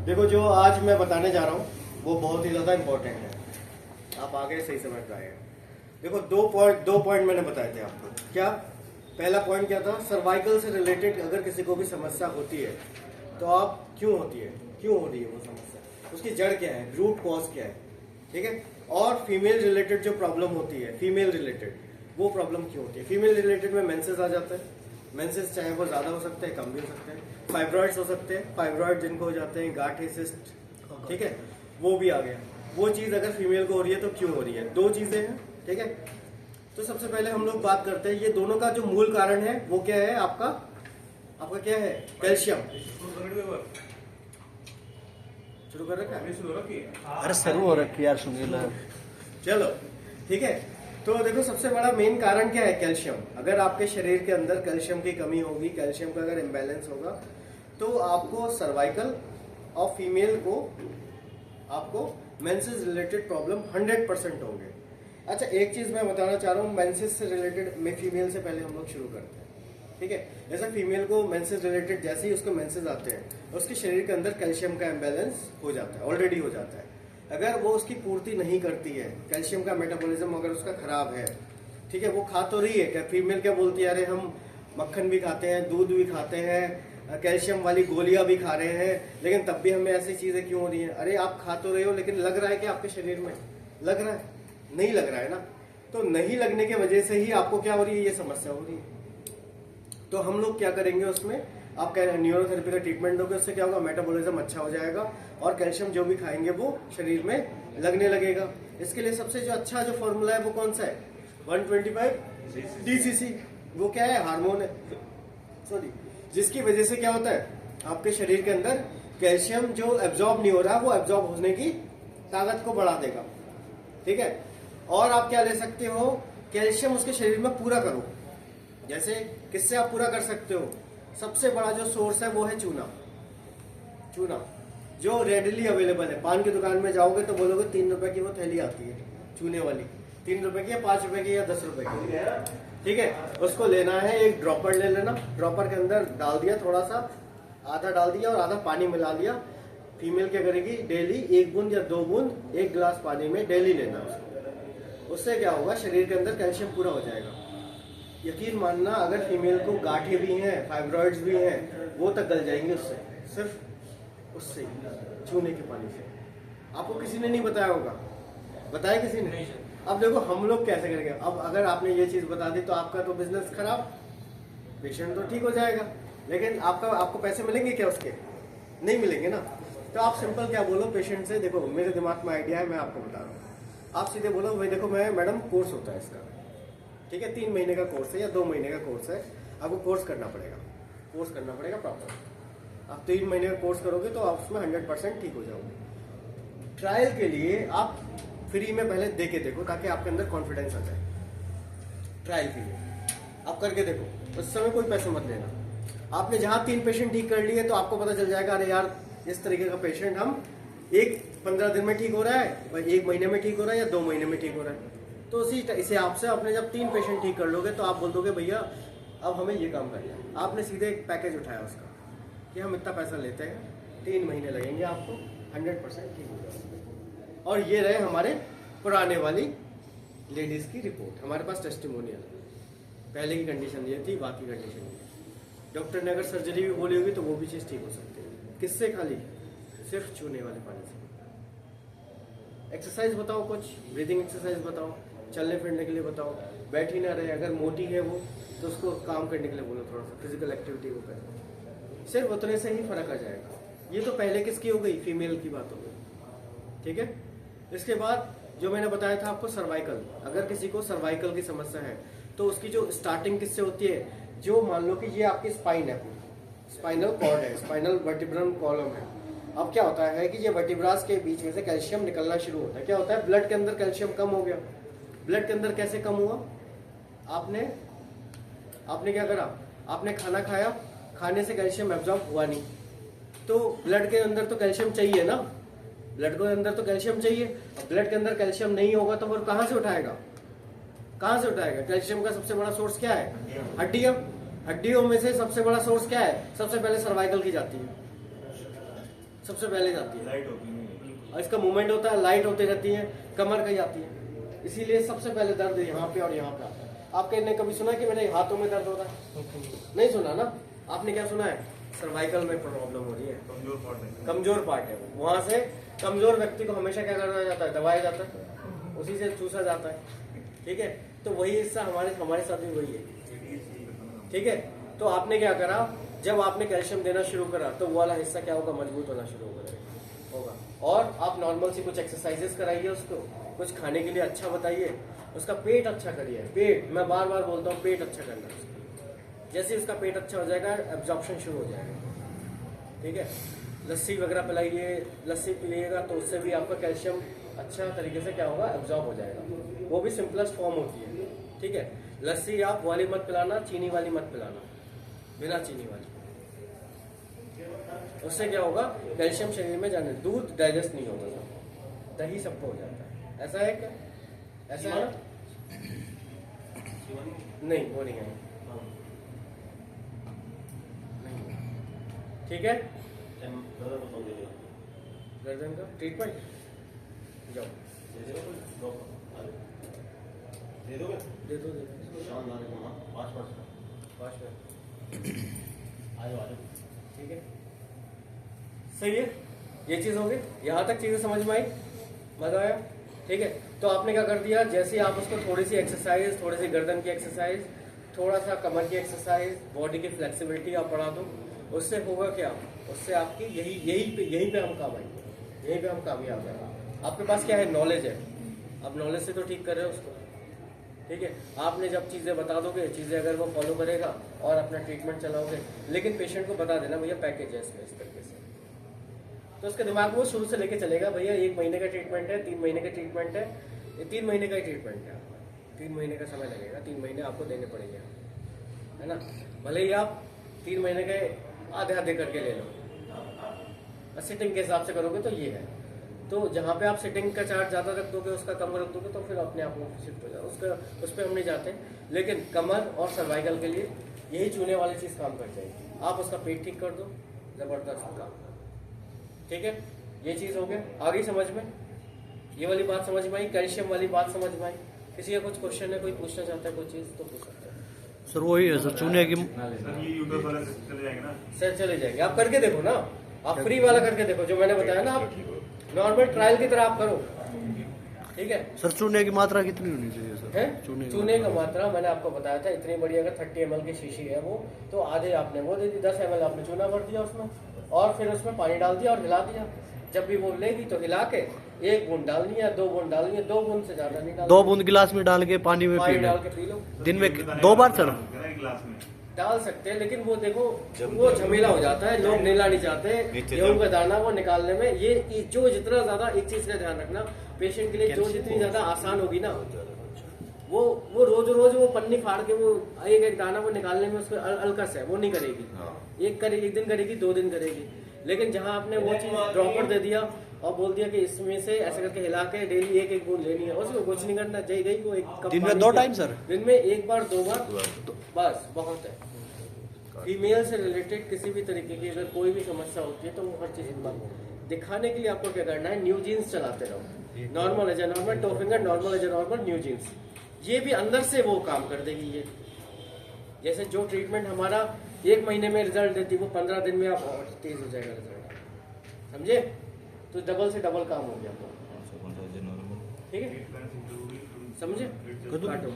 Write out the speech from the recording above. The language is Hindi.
देखो, जो आज मैं बताने जा रहा हूँ वो बहुत ही ज़्यादा इम्पोर्टेंट है। आप आगे सही समझ पाएंगे। देखो, दो पॉइंट मैंने बताए थे आपको। क्या पहला पॉइंट क्या था? सर्वाइकल से रिलेटेड अगर किसी को भी समस्या होती है तो आप क्यों होती है, क्यों हो रही है वो समस्या, उसकी जड़ क्या है, रूट कॉज क्या है, ठीक है। और फीमेल रिलेटेड जो प्रॉब्लम होती है, फीमेल रिलेटेड वो प्रॉब्लम क्यों होती है। फीमेल रिलेटेड में मेंसेस आ जाता है। मेंसेस चाहे वो ज्यादा हो सकते हैं, कम भी हो सकते हैं। फाइब्रॉइड्स हो सकते हैं, फाइब्रॉइड जिनको हो जाते हैं, गांठें, सिस्ट, ठीक है, वो भी आ गया। वो चीज अगर फीमेल को हो रही है तो क्यों हो रही है, दो चीजें हैं, ठीक है। तो सबसे पहले हम लोग बात करते हैं, ये दोनों का जो मूल कारण है वो क्या है आपका क्या है? कैल्शियम। शुरू कर रखा है? अरे शुरू हो रखी यार, सुनील। चलो ठीक है। तो देखो, सबसे बड़ा मेन कारण क्या है? कैल्शियम। अगर आपके शरीर के अंदर कैल्शियम की कमी होगी, कैल्शियम का अगर इम्बैलेंस होगा तो आपको सर्वाइकल और फीमेल को आपको मेंसेस रिलेटेड प्रॉब्लम 100% होंगे। अच्छा, एक चीज मैं बताना चाह रहा हूँ, मेंसेस से रिलेटेड में फीमेल से पहले हम लोग शुरू करते हैं, ठीक है। जैसे फीमेल को मेंसेस रिलेटेड जैसे ही उसको मेंसेस आते हैं उसके शरीर के अंदर कैल्शियम का इम्बैलेंस हो जाता है, ऑलरेडी हो जाता है। अगर वो उसकी पूर्ति नहीं करती है, कैल्शियम का मेटाबॉलिज्म अगर उसका खराब है, ठीक है, वो खा तो रही है, क्या फीमेल क्या बोलती है, अरे हम मक्खन भी खाते हैं, दूध भी खाते हैं, कैल्शियम वाली गोलियां भी खा रहे हैं, लेकिन तब भी हमें ऐसी चीजें क्यों हो रही हैं? अरे आप खा तो रहे हो, लेकिन लग रहा है कि आपके शरीर में लग रहा है? नहीं लग रहा है ना। तो नहीं लगने की वजह से ही आपको क्या हो रही है, ये समस्या हो रही है। तो हम लोग क्या करेंगे उसमें, आप न्यूरोथेरेपी का ट्रीटमेंट दोगे, उससे क्या होगा, मेटाबॉलिज्म अच्छा हो जाएगा और कैल्शियम जो भी खाएंगे वो शरीर में लगने लगेगा। इसके लिए सबसे जो अच्छा जो फॉर्मूला है वो कौन सा है? 125 DCC। वो क्या है? हार्मोन है, सॉरी, जिसकी वजह से क्या होता है, आपके शरीर के अंदर कैल्शियम जो एब्जॉर्ब नहीं हो रहा वो एब्जॉर्ब होने की ताकत को बढ़ा देगा, ठीक है। और आप क्या ले सकते हो, कैल्शियम उसके शरीर में पूरा करो। जैसे किससे आप पूरा कर सकते हो? सबसे बड़ा जो सोर्स है वो है चूना। चूना जो रेडिली अवेलेबल है, पान की दुकान में जाओगे तो बोलोगे 3 रुपए की वो थैली आती है चूने वाली, 3 रुपए की या 5 रुपए की या 10 रुपए की, ठीक है। उसको लेना है, एक ड्रॉपर ले लेना, ड्रॉपर के अंदर डाल दिया, थोड़ा सा आधा डाल दिया और आधा पानी मिला लिया। फीमेल क्या करेगी, डेली 1 बूंद या 2 बूंद 1 गिलास पानी में डेली लेना उसको। उससे क्या होगा, शरीर के अंदर कैल्शियम पूरा हो जाएगा। यकीन मानना, अगर फीमेल को गांठें भी हैं, फाइब्रॉइड्स भी हैं, वो तक गल जाएंगे उससे, सिर्फ उससे, चूने के पानी से। आपको किसी ने नहीं बताया होगा, बताया किसी ने? अब देखो हम लोग कैसे करेंगे। अब अगर आपने ये चीज बता दी तो आपका तो बिजनेस खराब, पेशेंट तो ठीक हो जाएगा, लेकिन आपको पैसे मिलेंगे क्या उसके? नहीं मिलेंगे ना। तो आप सिंपल क्या बोलो पेशेंट से, देखो मेरे दिमाग में आइडिया है, मैं आपको बता रहा हूँ। आप सीधे बोलो, भाई देखो मैं, मैडम कोर्स होता है इसका, ठीक है, 3 महीने का कोर्स है या 2 महीने का कोर्स है, आपको कोर्स करना पड़ेगा प्रॉपर। आप 3 महीने का कोर्स करोगे तो आप उसमें 100% ठीक हो जाओगे। ट्रायल के लिए आप फ्री में पहले दे के देखो ताकि आपके अंदर कॉन्फिडेंस आ जाए। ट्रायल के लिए आप करके देखो, उस समय कोई पैसे मत लेना। आपने जहां 3 पेशेंट ठीक कर लिए तो आपको पता चल जाएगा, अरे यार इस तरीके का पेशेंट हम 15 दिन में ठीक हो रहा है, 1 महीने में ठीक हो रहा है या 2 महीने में ठीक हो रहा है। तो उसी इसे आपसे आपने जब 3 पेशेंट ठीक कर लोगे तो आप बोल दोगे, भैया अब हमें ये काम करना है। आपने सीधे एक पैकेज उठाया उसका कि हम इतना पैसा लेते हैं, 3 महीने लगेंगे आपको, 100% ठीक हो जाएगा। और ये रहे हमारे पुराने वाली लेडीज की रिपोर्ट, हमारे पास टेस्टिमोनियल। पहले की कंडीशन ये थी, बाकी कंडीशन ये। डॉक्टर ने अगर सर्जरी भी बोली होगी तो वो भी चीज़ ठीक हो सकती है। किससे? खाली सिर्फ चूने वाले पानी से। एक्सरसाइज बताओ, कुछ ब्रीदिंग एक्सरसाइज बताओ, चलने फिरने के लिए बताओ, बैठ ही ना रहे। अगर मोटी है वो तो उसको काम करने के लिए बोलो, थोड़ा सा फिजिकल एक्टिविटी वो करे, सिर्फ उतने से ही फर्क आ जाएगा। ये तो पहले किसकी हो गई, फीमेल की बात हो गई, ठीक है। इसके बाद जो मैंने बताया था आपको, सर्वाइकल। अगर किसी को सर्वाइकल की समस्या है तो उसकी जो स्टार्टिंग किससे होती है, जो मान लो कि ये आपकी स्पाइन है, स्पाइनल कॉर्ड है, स्पाइनल वर्टिब्रम कॉलम है। अब क्या होता है कि ये वर्टिब्रास के बीच में से कैल्शियम निकलना शुरू होता है। क्या होता है, ब्लड के अंदर कैल्शियम कम हो गया। ब्लड के अंदर कैसे कम हुआ? आपने क्या करा, आपने खाना खाया, खाने से कैल्शियम एब्जॉर्ब हुआ नहीं, तो ब्लड के अंदर तो कैल्शियम चाहिए ना, ब्लड के अंदर तो कैल्शियम चाहिए। अब ब्लड के अंदर कैल्शियम नहीं होगा तो फिर कहां से उठाएगा, कहां से उठाएगा? कैल्शियम का सबसे बड़ा सोर्स क्या है? हड्डियां। हड्डियों में से सबसे बड़ा सोर्स क्या है? सबसे पहले सर्वाइकल की जाती है। सबसे पहले जाती है, लाइट होती नहीं और इसका मूवमेंट होता है, लाइट होती रहती है, कमर कहीं आती है, इसीलिए सबसे पहले दर्द यहाँ पे और यहाँ पे आता है। आपने ने कभी सुना कि मेरे हाथों में दर्द होता है? नहीं सुना ना। आपने क्या सुना है? सर्वाइकल में प्रॉब्लम हो रही है, कमजोर पार्ट है। कमजोर पार्ट है वो। वहां से कमजोर व्यक्ति को हमेशा क्या करना जाता है? दबाया जाता है, उसी से चूसा जाता है। ठीक है, तो वही हिस्सा हमारे साथ भी वही है। ठीक है, तो आपने क्या करा, जब आपने कैल्शियम देना शुरू करा तो वो वाला हिस्सा क्या होगा? मजबूत होना शुरू होगा। और आप नॉर्मल सी कुछ एक्सरसाइजेस कराइए उसको, कुछ खाने के लिए अच्छा बताइए, उसका पेट अच्छा करिए। पेट, मैं बार बार बोलता हूँ, पेट अच्छा करना है। जैसे उसका पेट अच्छा हो जाएगा, एब्जॉर्प्शन शुरू हो जाएगा। ठीक है, लस्सी वगैरह पिलाइए, लस्सी पिएगा तो उससे भी आपका कैल्शियम अच्छा तरीके से क्या होगा? एब्जॉर्ब हो जाएगा। वो भी सिंपलेस्ट फॉर्म होती है। ठीक है, लस्सी आप वाली मत पिलाना, चीनी वाली मत पिलाना, बिना चीनी वाली। उससे क्या होगा? कैल्शियम शरीर में जाने, दूध डाइजेस्ट नहीं होगा, दही सबको हो जाता है। ऐसा है क्या? ऐसा है ना? नहीं, वो नहीं है। ठीक है, गर्दन का ट्रीटमेंट जाओ दे दोगे? दे दो। 5 मिनट ठीक है, सही है। ये चीज हो गई, यहाँ तक चीजें समझ में आई, मजा आया? ठीक है, तो आपने क्या कर दिया, जैसे आप उसको थोड़ी सी एक्सरसाइज, थोड़ी सी गर्दन की एक्सरसाइज, थोड़ा सा कमर की एक्सरसाइज, बॉडी की फ्लेक्सिबिलिटी आप बढ़ा दो, उससे होगा क्या? उससे आपकी यहीं पे हम काम आएंगे, यहीं पे हम कामयाब हैं। आपके पास क्या है? नॉलेज है। आप नॉलेज से तो ठीक कर रहे हो उसको। ठीक है, आपने जब चीज़ें बता दोगे, चीज़ें अगर वो फॉलो करेगा और अपना ट्रीटमेंट चलाओगे, लेकिन पेशेंट को बता देना भैया पैकेज है इसमें, इस तरीके से, तो उसके दिमाग में वो शुरू से लेके चलेगा, भैया 1 महीने का ट्रीटमेंट है, 3 महीने का ट्रीटमेंट है, ये 3 महीने का ही ट्रीटमेंट है। 3 महीने का समय लगेगा, 3 महीने आपको देने पड़ेंगे, है ना? भले ही आप 3 महीने के आधे करके ले लो, सिटिंग के हिसाब से करोगे तो ये है। तो जहाँ पे आप सिटिंग का चार्ज ज़्यादा रख दोगे, उसका कम रख दोगे, तो फिर अपने आप में शिफ्ट हो जाए, उस पर हम नहीं जाते। लेकिन कमर और सर्वाइकल के लिए यही चूने वाली चीज़ काम कर जाएगी। आप उसका पेट ठीक कर दो, ज़बरदस्त काम। ठीक है, ये चीज़ हो गया। आगे समझ में ये वाली बात समझ में आई, कैल्शियम वाली बात समझ में आई? किसी का कुछ क्वेश्चन है, कोई पूछना चाहता है कोई चीज़ तो पूछ सकते हैं। सर वही है सर, चूने की सर ये यूट्यूब वाला चले जाएंगे ना? सर चले जाएंगे, आप करके देखो ना, आप फ्री वाला करके देखो जो मैंने बताया ना, आप नॉर्मल ट्रायल की तरह आप करो। ठीक है सर, चूने की मात्रा कितनी होनी चाहिए सर? है चूने की का मात्रा मैंने आपको बताया था, इतनी बड़ी अगर 30 ml की शीशी है वो, तो आधे आपने वो दे दी, 10 ml आपने चूना भर दिया उसमें, और फिर उसमें पानी डाल दिया और हिला दिया। जब भी वो लेगी तो हिला के 1 बूंद डालनी है, 2 बूंद डालनी है, 2 बूंद से ज्यादा नहीं डालनी। 2 बूंद गिलास में डाल के पानी में पानी पी डाल लो, के पी लो। दिन में 2 बार सर? गिलास में डाल सकते हैं, लेकिन वो देखो वो झमेला हो जाता है, लोग नीला नहीं चाहते गेहूं का दाना वो निकालने में। ये जो जितना ज्यादा, एक चीज का ध्यान रखना पेशेंट के लिए, जो जितनी ज्यादा आसान होगी ना, वो रोज वो पन्नी फाड़ के वो एक दाना वो निकालने में उसको अलकस है, वो नहीं करेगी। एक करेगी, 1 दिन करेगी, 2 दिन करेगी। लेकिन जहां आपने वो चीज ड्रॉपर दे दिया और बोल दिया कि इसमें से ऐसे करके हिला के डेली 1 बूंद लेनी है, उसको कुछ नहीं करना, जाई गई वो 1 कप दिन में 2 टाइम सर? दिन में 1 बार 2 बार बस बहुत है। फीमेल से रिलेटेड किसी भी तरीके की अगर कोई भी समस्या होती है तो वो हर चीज दिखाने के लिए आपको क्या करना है, न्यू जीन्स चलाते रहो। Normal as a normal, toe finger, normal as a normal, new jeans, ये भी अंदर से वो काम कर देगी। ये जैसे जो ट्रीटमेंट हमारा 1 महीने में रिजल्ट देती है, वो 15 दिन में आप और तेज हो जाएगा रिजल्ट, समझे? तो डबल से डबल काम हो गया। ठीक है, समझे? काटो।